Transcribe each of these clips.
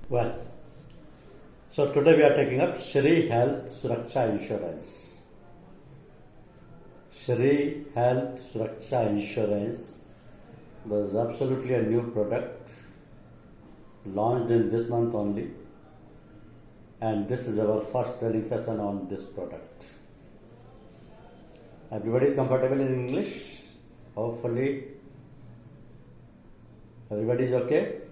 Well, so today we are taking up Shri Health Suraksha Insurance. Shri Health Suraksha Insurance was absolutely a new product launched in this month only, and this is our first training session on this product. Everybody is comfortable in English? Hopefully, everybody is okay.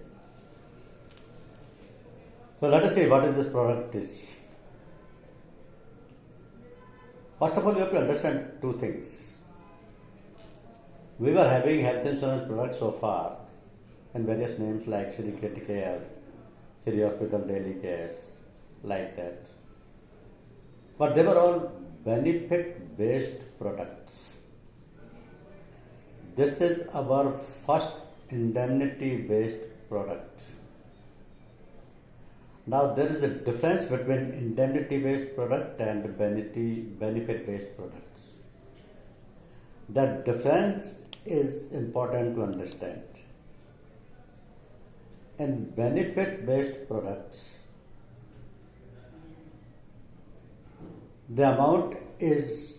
So let us see what is this product is. First of all, you have to understand two things. We were having health insurance products so far in various names like Shri Care, Shri Hospital Daily Case, like that. But they were all benefit-based products. This is our first indemnity-based product. Now there is a difference between indemnity-based product and benefit-based products. That difference is important to understand. In benefit-based products, the amount is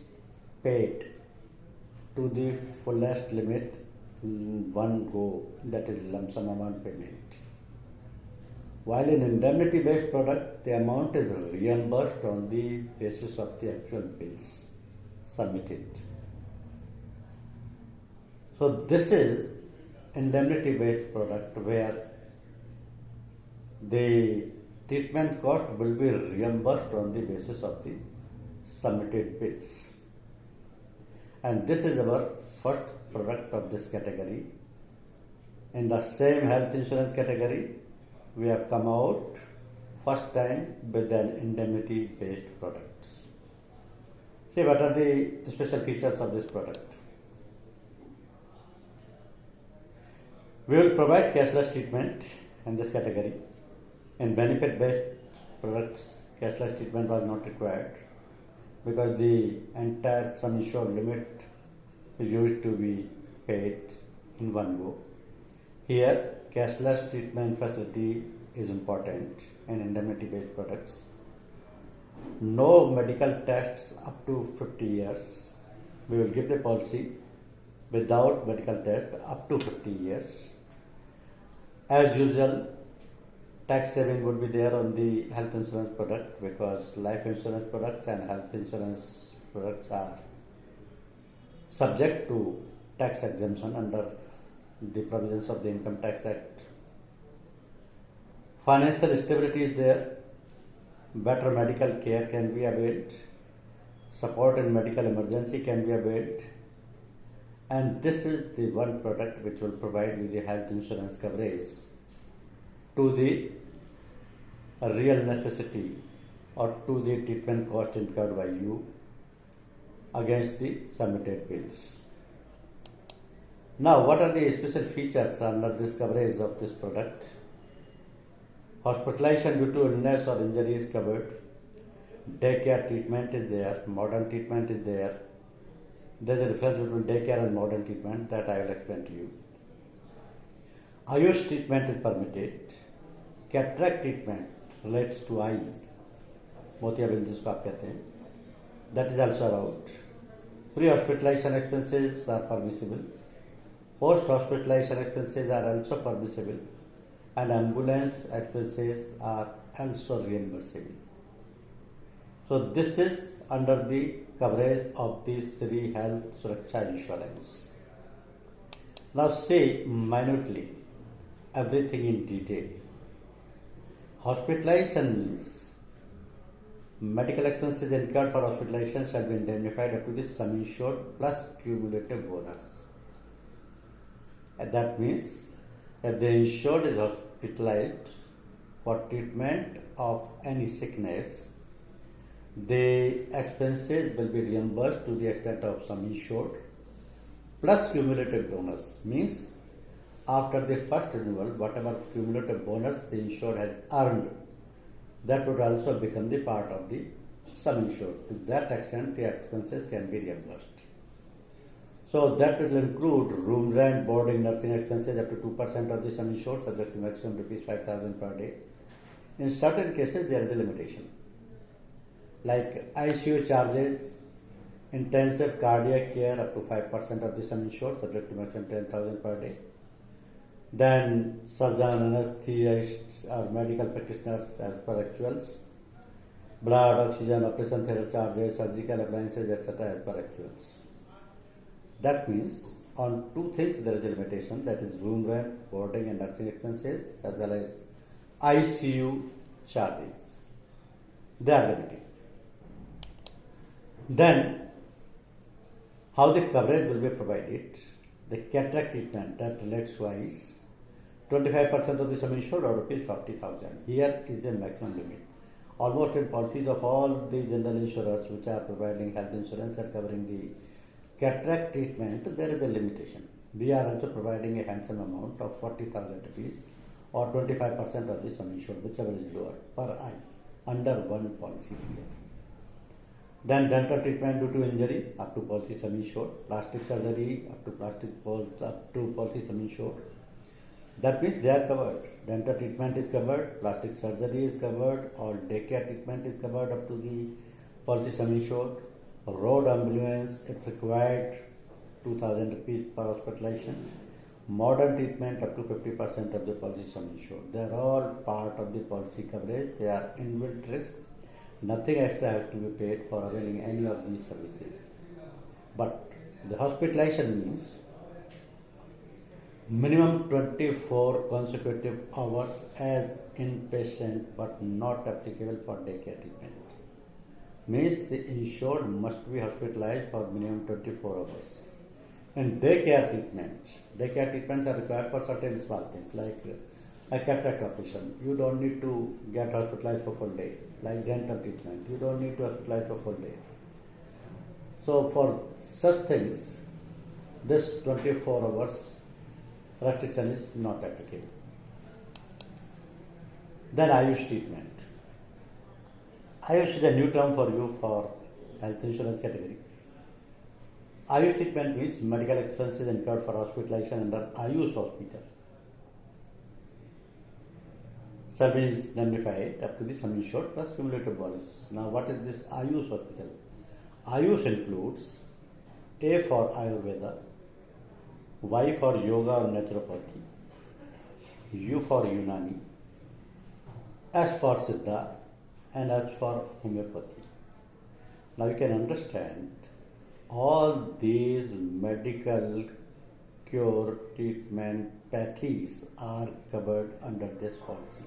paid to the fullest limit in one go, that is lump sum amount payment. While in indemnity-based product, the amount is reimbursed on the basis of the actual bills submitted. So this is indemnity-based product where the treatment cost will be reimbursed on the basis of the submitted bills. And this is our first product of this category. In the same health insurance category, we have come out first time with an indemnity-based products. See, what are the special features of this product? We will provide cashless treatment in this category. In benefit-based products, cashless treatment was not required because the entire sum insured limit is used to be paid in one go. Here, cashless treatment facility is important in indemnity-based products. No medical tests up to 50 years. We will give the policy without medical test up to 50 years. As usual, tax saving would be there on the health insurance product because life insurance products and health insurance products are subject to tax exemption under the provisions of the Income Tax Act. Financial stability is there, better medical care can be availed, support in medical emergency can be availed, and this is the one product which will provide you the health insurance coverage to the real necessity or to the treatment cost incurred by you against the submitted bills. Now, what are the special features under this coverage of this product? Hospitalization due to illness or injury is covered. Daycare treatment is there. Modern treatment is there. There is a difference between daycare and modern treatment that I will explain to you. Ayush treatment is permitted. Cataract treatment relates to eyes. मोतियाबिंद जिसको आप कहते हैं. That is also allowed. Pre-hospitalization expenses are permissible. Post-hospitalization expenses are also permissible, and ambulance expenses are also reimbursable. So this is under the coverage of the Shri Health Suraksha Insurance. Now see minutely everything in detail. Hospitalization means medical expenses incurred for hospitalization shall be indemnified up to the sum insured plus cumulative bonus. And that means if the insured is hospitalized for treatment of any sickness, the expenses will be reimbursed to the extent of sum insured plus cumulative bonus. Means after the first renewal, whatever cumulative bonus the insured has earned, that would also become the part of the sum insured. To that extent, the expenses can be reimbursed. So that will include room rent, boarding, nursing expenses up to 2% of the sum insured, subject to maximum rupees 5,000 per day. In certain cases, there is a limitation, like ICU charges, intensive cardiac care up to 5% of the sum insured, subject to maximum 10,000 per day. Then surgeon, anesthetists or medical practitioners as per actuals. Blood, oxygen, operation theatre charges, surgical appliances, etc. as per actuals. That means on two things there is a limitation, that is room rent, boarding and nursing expenses, as well as ICU charges. They are limited. Then, how the coverage will be provided? The cataract treatment that relates to eyes, 25% of the sum insured or rupees 40,000. Here is a maximum limit. Almost in policies of all the general insurers which are providing health insurance and covering the cataract treatment, there is a limitation. We are also providing a handsome amount of 40,000 rupees or 25% of the sum insured, whichever is lower, per eye, under one policy year. Then dental treatment due to injury up to policy sum insured, plastic surgery up to policy sum insured. That means they are covered. Dental treatment is covered, plastic surgery is covered, all daycare treatment is covered up to the policy sum insured. Road ambulance, if required, 2,000 rupees per hospitalization. Modern treatment up to 50% of the policy sum insured. They are all part of the policy coverage. They are inbuilt risk. Nothing extra has to be paid for availing any of these services. But the hospitalization means minimum 24 consecutive hours as inpatient, but not applicable for daycare treatment. Means the insured must be hospitalized for minimum 24 hours. And daycare treatments are required for certain small things like a cataract operation. You don't need to get hospitalized for full day. Like dental treatment, you don't need to hospitalize for full day. So for such things, this 24 hours restriction is not applicable. Then Ayush treatment. Ayush is a new term for you for health insurance category. Ayush treatment means medical expenses incurred for hospitalization under Ayush hospital shall be indemnified up to the sum insured plus cumulative bonus. Now, what is this Ayush hospital? Ayush includes A for Ayurveda, Y for yoga or naturopathy, U for Unani, S for Siddha, and H for homeopathy. Now you can understand all these medical cure treatment pathies are covered under this policy.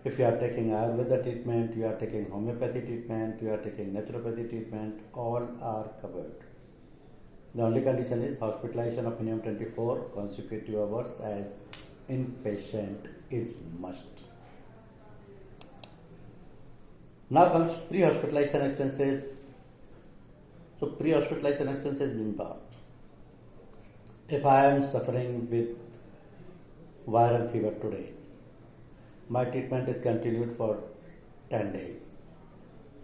If you are taking Ayurveda treatment, you are taking homeopathy treatment, you are taking naturopathy treatment, all are covered. The only condition is hospitalization of minimum 24 consecutive hours as inpatient is must. Now comes pre-hospitalization expenses. So pre-hospitalization expenses mean what? If I am suffering with viral fever today, my treatment is continued for 10 days,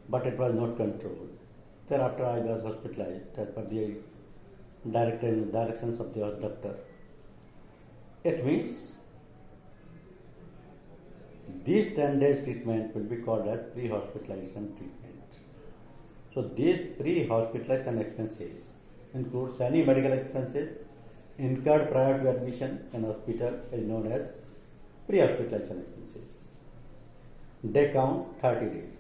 but it was not controlled. Thereafter I was hospitalized as per the directions of the doctor. It means these 10 days treatment will be called as pre-hospitalization treatment. So these pre-hospitalization expenses includes any medical expenses incurred prior to admission in hospital is known as pre-hospitalization expenses. They count 30 days.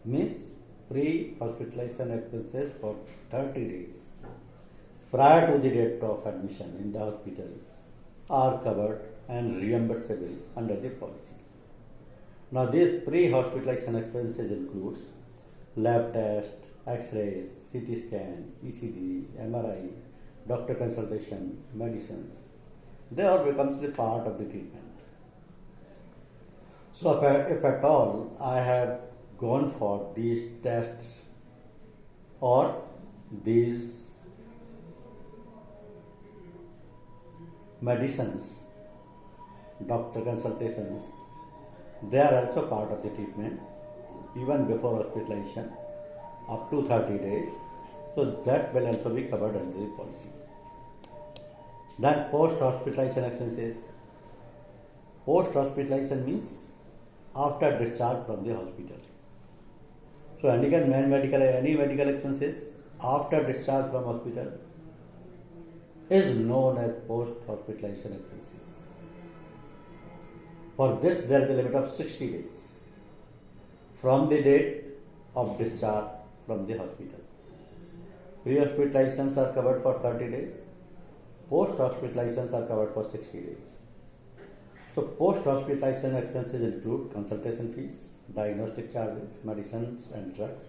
Means pre-hospitalization expenses for 30 days prior to the date of admission in the hospital are covered and reimbursable under the policy. Now these pre-hospitalization expenses includes lab test, X-rays, CT scan, ECG, MRI, doctor consultation, medicines. They all becomes the part of the treatment. So if at all I have gone for these tests or these medicines, doctor consultations, they are also part of the treatment even before hospitalization up to 30 days. So that will also be covered under the policy. Then post-hospitalization expenses. Post-hospitalization means after discharge from the hospital. So any medical expenses after discharge from hospital is known as post-hospitalization expenses. For this, there is a limit of 60 days from the date of discharge from the hospital. Pre-hospitalizations are covered for 30 days. Post-hospitalizations are covered for 60 days. So post-hospitalization expenses include consultation fees, diagnostic charges, medicines and drugs,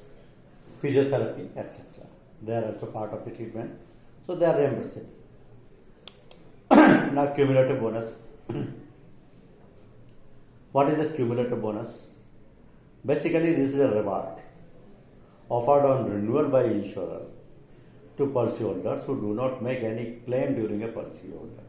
physiotherapy, etc. They are also part of the treatment. So they are reimbursed. Now cumulative bonus. What is this cumulative bonus? Basically, this is a reward offered on renewal by insurer to policyholders who do not make any claim during a policyholder.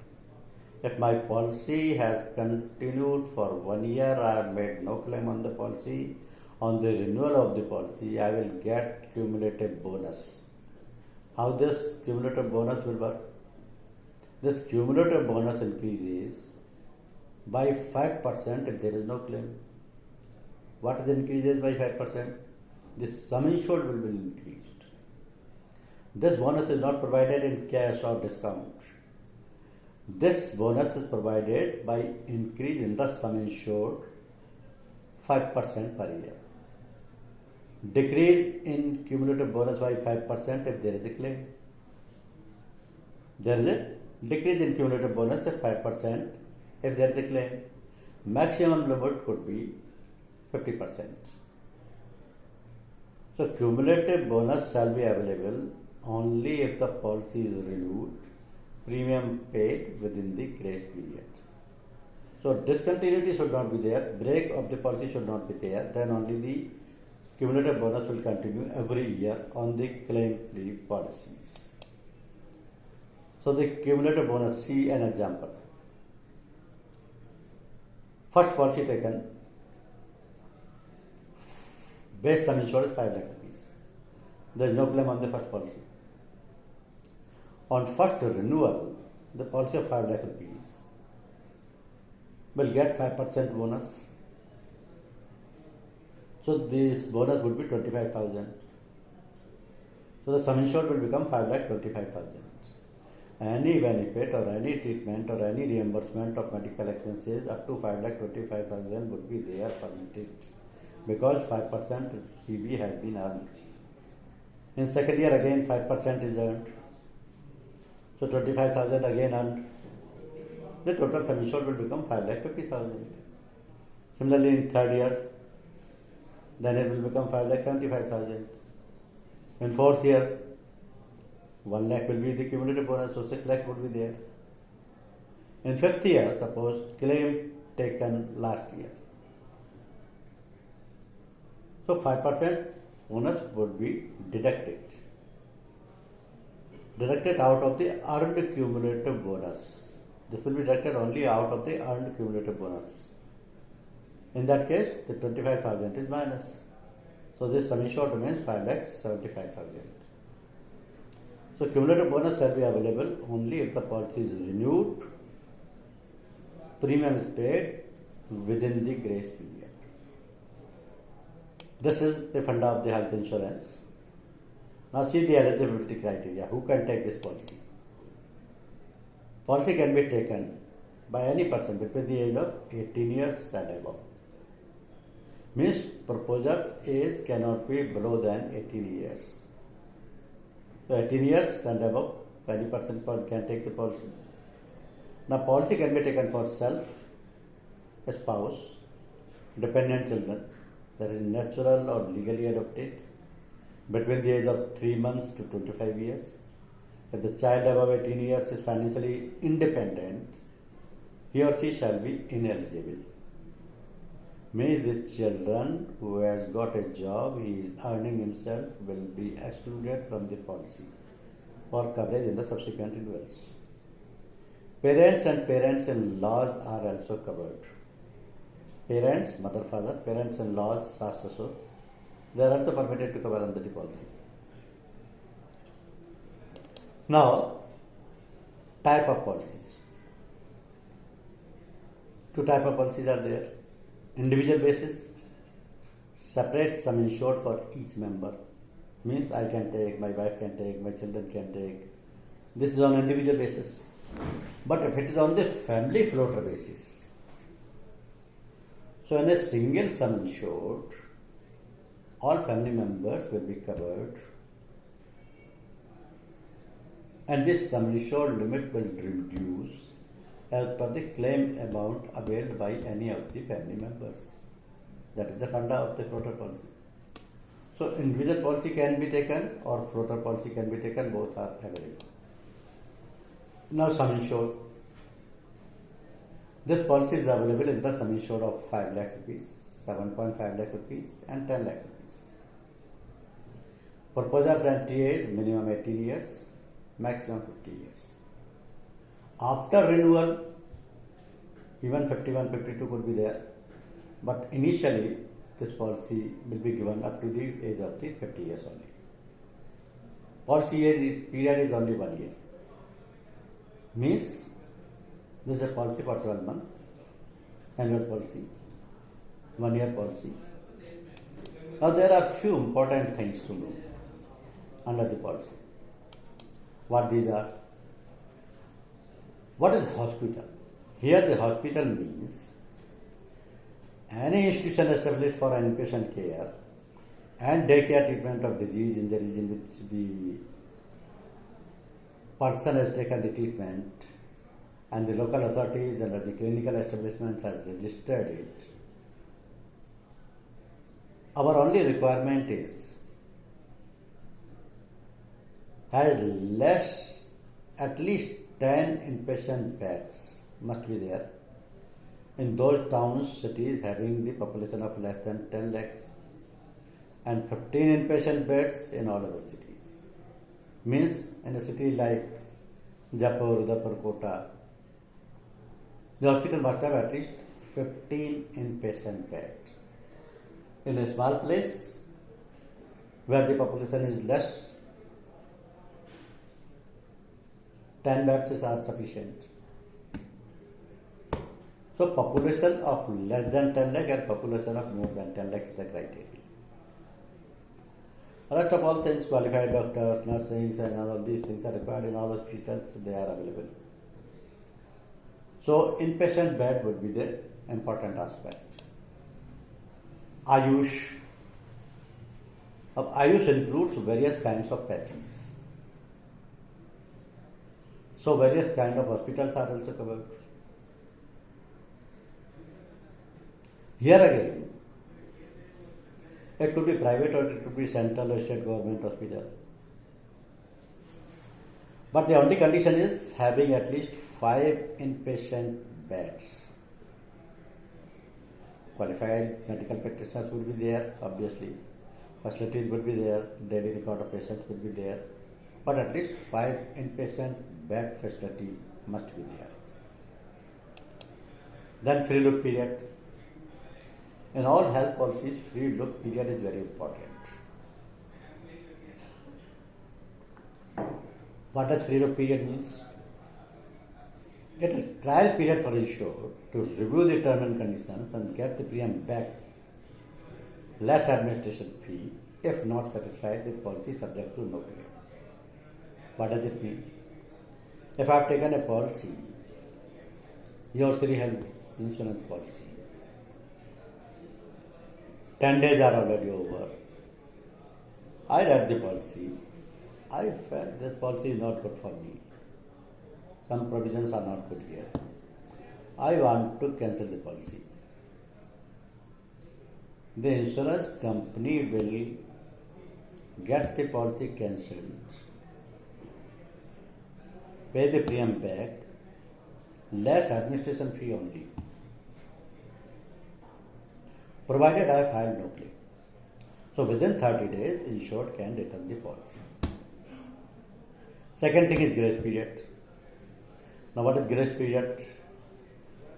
If my policy has continued for 1 year, I have made no claim on the policy. On the renewal of the policy, I will get cumulative bonus. How this cumulative bonus will work? This cumulative bonus increases by 5% if there is no claim. What is increases by 5%? The sum insured will be increased. This bonus is not provided in cash or discount. This bonus is provided by increase in the sum insured 5% per year. Decrease in cumulative bonus by 5% if there is a claim. There is a decrease in cumulative bonus of 5% if there is a claim. Maximum limit could be 50%. So cumulative bonus shall be available only if the policy is renewed, premium paid within the grace period. So discontinuity should not be there, break of the policy should not be there, then only the cumulative bonus will continue every year on the claim-free policies. So the cumulative bonus, see an example. First policy taken, base sum insured is 5 lakh rupees. There is no claim on the first policy. On first renewal, the policy of 5 lakh rupees will get 5% bonus. So this bonus would be 25,000. So the sum insured will become 5,25,000. Any benefit or any treatment or any reimbursement of medical expenses up to 5,25,000 would be there permitted because 5% CB has been earned. In second year again 5% is earned. So 25,000 again earned. The total sum insured will become 5,50,000. Similarly in third year, then it will become 5,75,000. In fourth year, 1 lakh will be the cumulative bonus, so 6 lakh would be there. In fifth year, suppose claim taken last year. So 5% bonus would be deducted out of the earned cumulative bonus. This will be deducted only out of the earned cumulative bonus. In that case, the 25,000 is minus. So this sum insured remains 5,75,000. So cumulative bonus shall be available only if the policy is renewed, premium is paid within the grace period. This is the funda of the health insurance. Now see the eligibility criteria. Who can take this policy? Policy can be taken by any person between the age of 18 years and above. Means proposer's age cannot be below than 18 years. So 18 years and above, any person can take the policy. Now policy can be taken for self, a spouse, dependent children, that is natural or legally adopted, between the age of 3 months to 25 years. If the child above 18 years is financially independent, he or she shall be ineligible. Means the children who has got a job, he is earning himself, will be excluded from the policy for coverage in the subsequent renewals. Parents and parents-in-laws are also covered. Parents, mother, father, parents-in-laws, sas, sassur, they are also permitted to cover under the policy. Now, type of policies. Two types of policies are there. individual basis, separate sum insured for each member. Means I can take, my wife can take, my children can take. This is on individual basis. But if it is on the family floater basis, so in a single sum insured, all family members will be covered, and this sum insured limit will reduce as per the claim amount availed by any of the family members. That is the funda of the floater policy. So individual policy can be taken or floater policy can be taken, both are available. Now sum insured. This policy is available in the sum insured of 5 lakh rupees, 7.5 lakh rupees and 10 lakh rupees. Proposers and TAs minimum 18 years, maximum 50 years. After renewal, even 51, 52 could be there, but initially this policy will be given up to the age of the 50 years only. Policy period is only 1 year. Means this is a policy for 12 months, annual policy, 1 year policy. Now there are few important things to know under the policy. What these are? What is hospital? Here the hospital means any institution established for inpatient care and daycare treatment of disease, injuries in which the person has taken the treatment and the local authorities under the clinical establishments have registered it. Our only requirement is has at least 10 inpatient beds must be there in those towns, cities having the population of less than 10 lakhs, and 15 inpatient beds in all other cities. Means in a city like Jaipur, Udaipur, Kota, the hospital must have at least 15 inpatient beds. In a small place where the population is less, 10 beds are sufficient. So population of less than 10 lakh and population of more than 10 lakh is the criteria. Rest of all things, qualified doctors, nursing and all these things are required in all hospitals, they are available. So inpatient bed would be the important aspect. Ayush. Ayush includes various kinds of pathies. So various kinds of hospitals are also covered. Here again, it could be private or it could be central or state government hospital. But the only condition is having at least 5 inpatient beds. Qualified medical practitioners would be there, obviously. Facilities would be there, daily record of patients would be there. But at least 5 inpatient bed facility must be there. Then free look period. In all health policies, free look period is very important. What does free look period means? It is trial period for insured to review the terms and conditions and get the premium back, less administration fee if not satisfied with policy subject to no claim. What does it mean? If I have taken a policy, your Sri Health Insurance policy, 10 days are already over. I read the policy. I felt this policy is not good for me. Some provisions are not good here. I want to cancel the policy. The insurance company will get the policy cancelled, pay the premium back, less administration fee only, provided I filed no claim. So within 30 days, insured can return the policy. Second thing is grace period. Now what is grace period?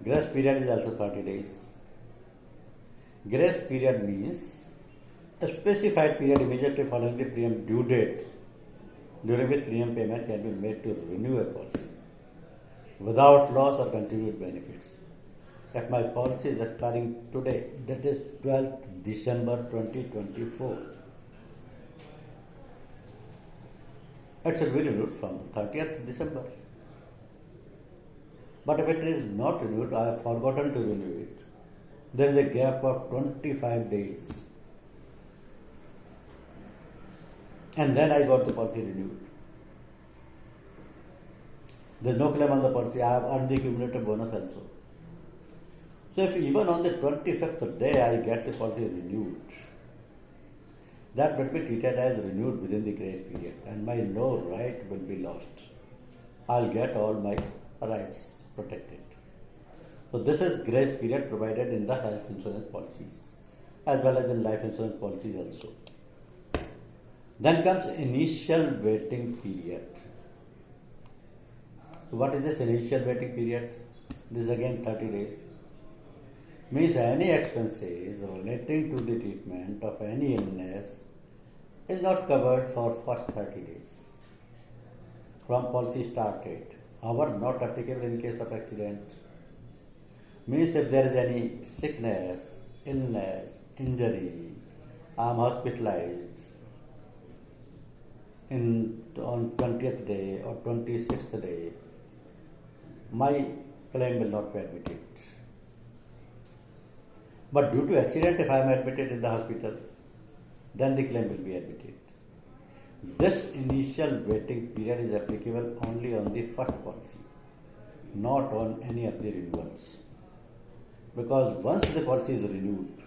Grace period is also 30 days. Grace period means a specified period immediately following the premium due date, during which premium payment can be made to renew a policy without loss or continued benefits. if my policy is expiring today, that is 12th December 2024, it should be renewed from 30th December. But if it is not renewed, I have forgotten to renew it, there is a gap of 25 days. And then I got the policy renewed. There is no claim on the policy. I have earned the cumulative bonus also. So if even on the 25th day I get the policy renewed, that will be treated as renewed within the grace period and my no right will be lost. I'll get all my rights protected. So this is grace period provided in the health insurance policies as well as in life insurance policies also. Then comes initial waiting period. What is this initial waiting period? This is again 30 days. Means any expenses relating to the treatment of any illness is not covered for first 30 days from policy start date. However, not applicable in case of accident. Means if there is any sickness, illness, injury, I am hospitalized on 20th day or 26th day, my claim will not be admitted. But due to accident, if I am admitted in the hospital, then the claim will be admitted. This initial waiting period is applicable only on the first policy, not on any of the renewals. Because once the policy is renewed,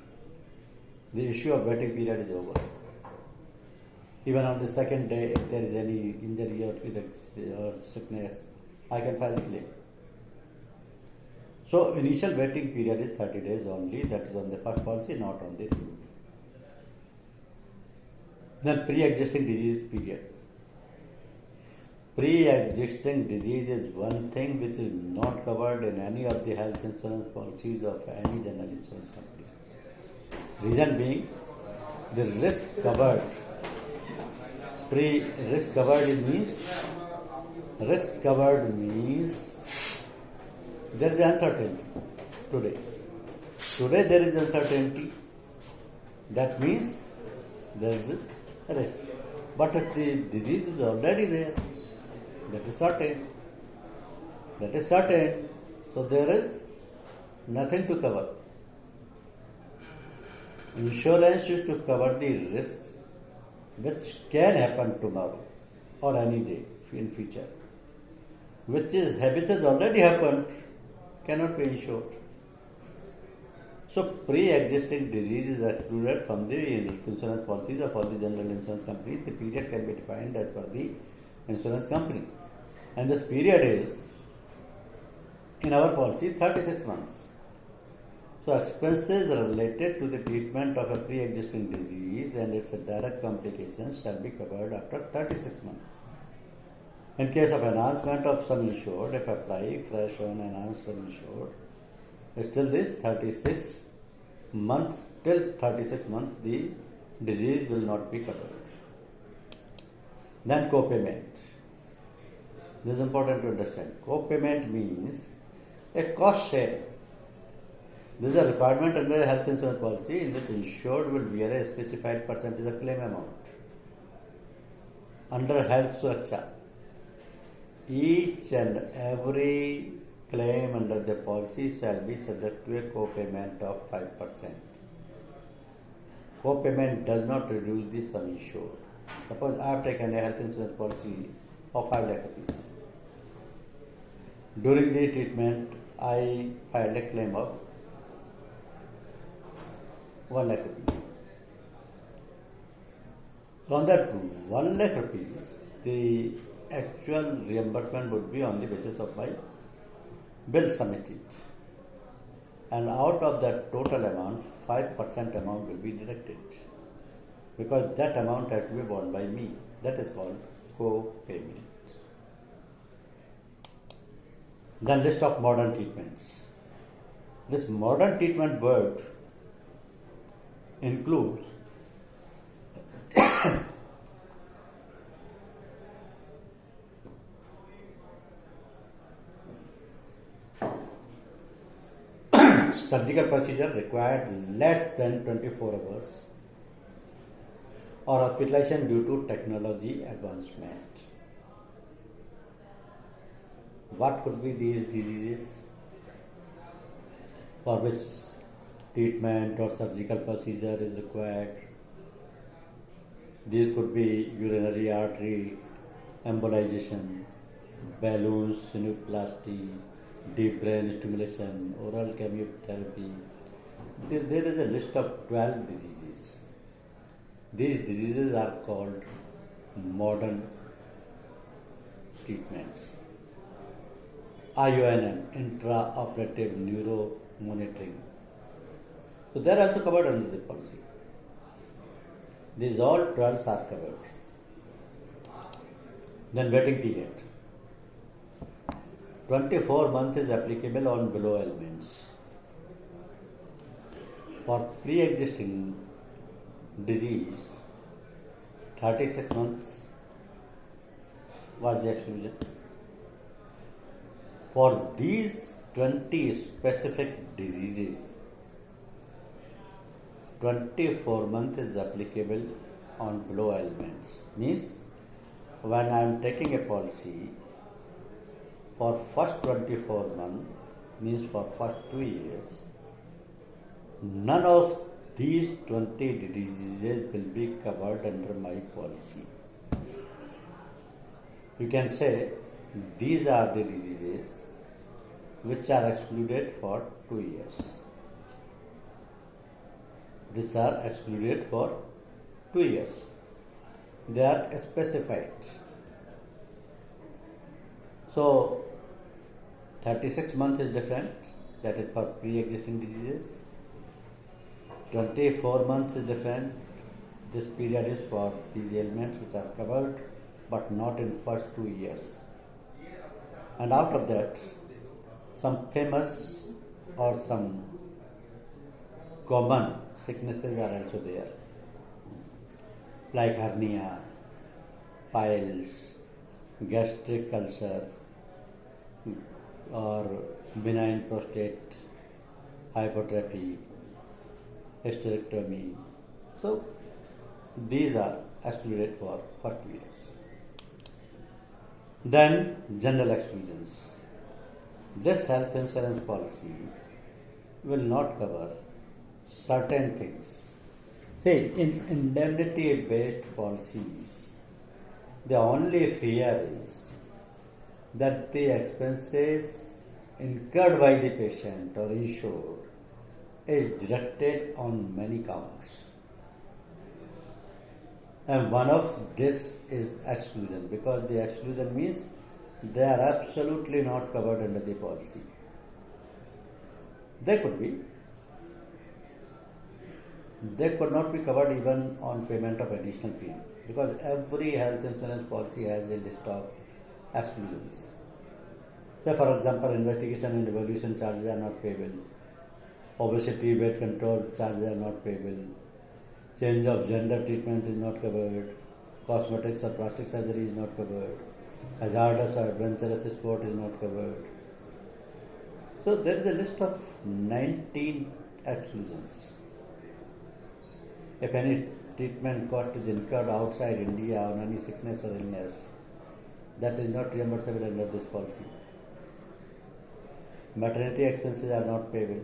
the issue of waiting period is over. Even on the second day, if there is any injury or sickness, I can file the claim. So initial waiting period is 30 days only, that is on the first policy, not on the renewal. Then pre-existing disease period. Pre-existing disease is one thing which is not covered in any of the health insurance policies of any general insurance company. Reason being, the risk covered. Risk covered means there is uncertainty today. Today there is uncertainty. That means there is a risk. But if the disease is already there, that is certain. So there is nothing to cover. Insurance is to cover the risks which can happen tomorrow or any day in future. Which has already happened, cannot be insured. So pre-existing disease is excluded from the insurance policies of all the general insurance companies. The period can be defined as per the insurance company. And this period is, in our policy, 36 months. So expenses related to the treatment of a pre-existing disease and its direct complications shall be covered after 36 months. In case of enhancement of sum insured, if apply fresh on enhanced sum insured, till this 36 months, the disease will not be covered. Then co-payment. This is important to understand. Co-payment means a cost sharing. This is a requirement under a health insurance policy in which insured will bear a specified percentage of claim amount. Under health Suraksha, each and every claim under the policy shall be subject to a co-payment of 5%. Co-payment does not reduce the sum insured. Suppose I have taken a health insurance policy of 5 lakh rupees. During the treatment, I filed a claim of 1 lakh rupees. So on that 1 lakh rupees, the actual reimbursement would be on the basis of my bill submitted. And out of that total amount, 5% amount will be deducted. Because that amount has to be borne by me. That is called co-payment. Then list of modern treatments. This modern treatment word includes surgical procedure required less than 24 hours or hospitalization due to technology advancement. What could be these diseases for which treatment or surgical procedure is required? These could be urinary artery embolization, balloons, sinuplasty, deep brain stimulation, oral chemotherapy. There is a list of 12 diseases. These diseases are called modern treatments. IONM, intraoperative neuro monitoring. So they are also covered under the policy. These all 12 are covered. Then waiting period. 24 months is applicable on below ailments. For pre-existing disease, 36 months was the exclusion. For these 20 specific diseases, 24 months is applicable on below ailments. Means when I am taking a policy for first 24 months, means for first 2 years, none of these 20 diseases will be covered under my policy. You can say these are the diseases which are excluded for 2 years. These are excluded for 2 years. They are specified. So 36 months is different, that is for pre-existing diseases. 24 months is different. This period is for these ailments which are covered but not in first 2 years. And out of that, some famous or some common sicknesses are also there, like hernia, piles, gastric ulcer, or benign prostate hypertrophy, hysterectomy. So these are excluded for first 2 years. Then general exclusions. This health insurance policy will not cover certain things. See, in indemnity based policies, the only fear is that the expenses incurred by the patient or insured is directed on many counts. And one of this is exclusion, because the exclusion means they are absolutely not covered under the policy. They could not be covered even on payment of additional premium, because every health insurance policy has a list of exclusions. Say for example, investigation and evaluation charges are not payable, obesity, weight control charges are not payable, change of gender treatment is not covered, cosmetics or plastic surgery is not covered, hazardous or adventurous sport is not covered. So there is a list of 19 exclusions. If any treatment cost is incurred outside India on any sickness or illness, that is not reimbursable under this policy. Maternity expenses are not payable.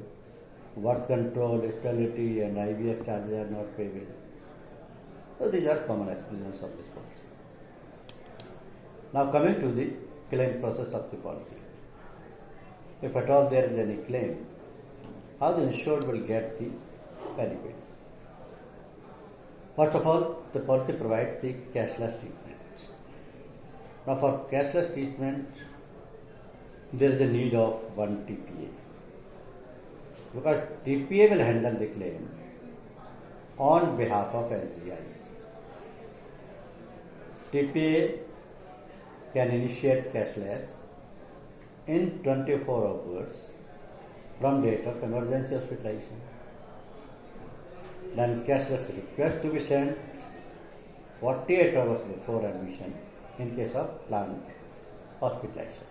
Birth control, sterility and IVF charges are not payable. So these are common exclusions of this policy. Now coming to the claim process of the policy. If at all there is any claim, how the insured will get the benefit? First of all, the policy provides the cashless treatment. Now for cashless treatment, there is a need of one TPA, because TPA will handle the claim on behalf of SGI. TPA can initiate cashless in 24 hours from date of emergency hospitalization. Then cashless request to be sent 48 hours before admission in case of planned hospitalization.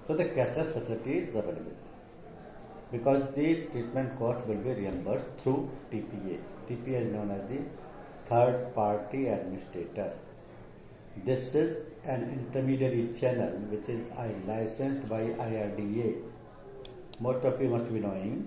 So the cashless facility is available. because the treatment cost will be reimbursed through TPA. TPA is known as the third party administrator. This is an intermediary channel which is licensed by IRDA. Most of you must be knowing